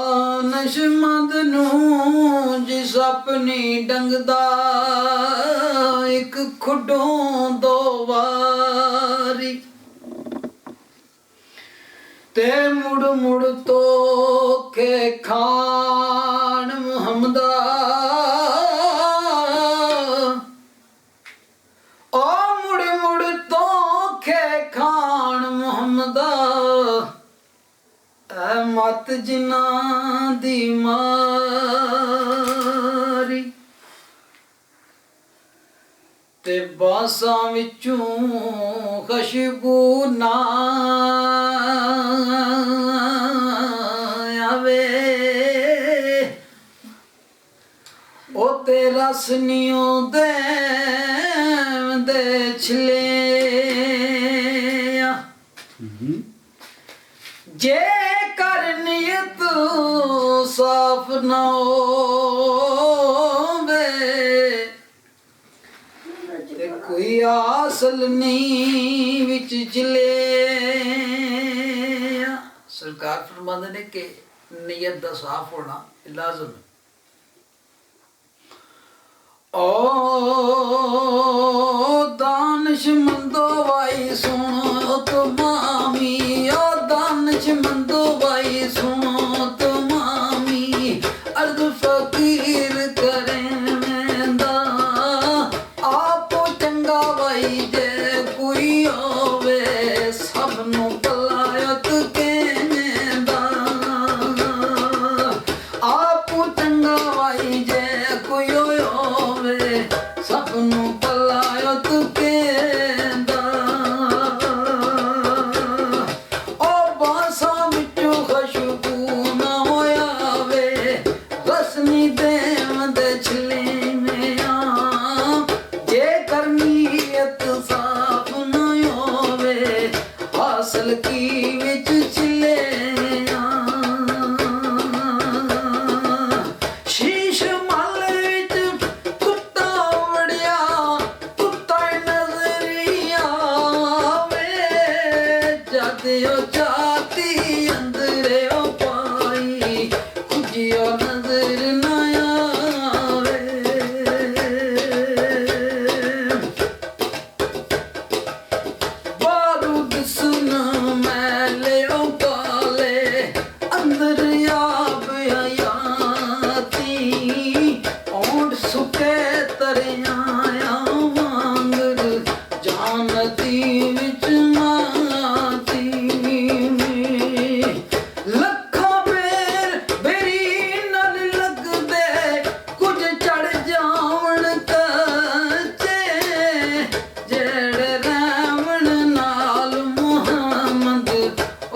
ਦਾਨਸ਼ਮੰਦ ਨੂੰ ਜਿਸ ਆਪਣੀ ਡੰਗਦਾ ਇੱਕ ਖੁੱਡੋਂ ਦੋ ਵਾਰੀ ਤੇ ਮੁੜ ਮੁੜ ਤੋਖੇ ਖਾਨ ਮੁਹੰਮਦਾ ਓ ਮੁੜ ਮੁੜ ਤੋਖੇ ਖਾਨ ਮੁਹੰਮਦਾ ਐ ਮਤ ਜਿਨ੍ਹਾਂ ਦੀ ਮਾਰੀ ਤੇ ਬਾਸਾਂ ਵਿੱਚੋਂ ਖੁਸ਼ਬੂ ਨਾ ਆਵੇ ਉਹ ਤੇ ਰਸ ਨੀ ਆਉਂਦੇ ਦੇ ਛਲੇ ਜੇ ਕਰ ਨੀਅਤ ਸਾਫ ਨਾ ਹੋਵੇ ਤੇ ਕੋਈ ਆਸਲ ਨਹੀਂ ਵਿੱਚ ਜਲੇ। ਸਰਕਾਰ ਫਰਮਾਉਂਦੇ ਨੇ ਕਿ ਨੀਅਤ ਦਾ ਸਾਫ ਹੋਣਾ ਲਾਜ਼ਮ ਹੈ। ਓ ਦਾਨਸ਼ਮੰਦੋ ਵਾਈ ਸੁਣੋ ਤੁਮਾਮੀ ਓ ਦਾਨਸ਼ਮੰਦੋ ਵਾਈ ਸੁਣੋ ਤੁਮਾਮੀ ਅਰਦ ਫਕੀਰ ਕਰੇਂਦਾ ਆਪ ਚੰਗਾ ਵਾਈ ਜੇ ਕੋਈ ਹੋਵੇ ਸਭ ਨੂੰ ਭਲਾਇਤ ਕਹਿੰਦਾ ਆਪ ਚੰਗਾ ਵਾਈ ਜੇ ਕੋਈ ਹੋਵੇ ਸਭ ਨੂੰ ਭਲਾਇਤ ਕਹਿੰਦਾ ਉਹ ਬਾਸਾਂ ਵਿੱਚੋਂ ਖੁਸ਼ਬੂ ਨਾ ਹੋਵੇ ਰਸ ਨੀ ਦੇਵੰਦੇ ਛਲੇਵਿਆਂ ਜੇ ਕਰਨੀਅਤ ਸਾਫ ਨਾ ਹੋਵੇ ਹਾਸਲ ਕੀ ਵਿੱਚ ਛਲਿਆਂ ਸ਼ੀਸ਼ ਮੱਲ ਵਿੱਚ ਕੁੱਤਾ ਵੜਿਆ ਕੁੱਤਾ ਨਜ਼ਰੀਆ ਵੇ ਜਦ ਉਹ ਜਾਤੀ ਅੰਦਰੇ ਉਹ ਪਾਈ ਕੁਝ ਉਹ ਨਜ਼ਰ ਨਾ ਆਵੇ ਬਾਰੂਦ ਸੁਨ ਮੈਲੇ ਉਹ ਕਾਲੇ ਅੰਦਰ ਆਪ ਹਯਾਤੀ ਔਂਡ ਸੁਕੇ ਤਰਿਆਂ ਵਾਂਗਰ ਜਾਨਤੀ ਵਿੱਚ ਮਾਤੀ ਲੱਖਾਂ ਬੇਰ ਬੇਰੀ ਨਾਲ ਲੱਗਦੇ ਕੁਝ ਚੜ ਜਾਵਣ ਕੱਚੇ ਜਿਹੜੇ ਰਹਿਵਣ ਨਾਲ ਮੁਹੰਮਦ ਓ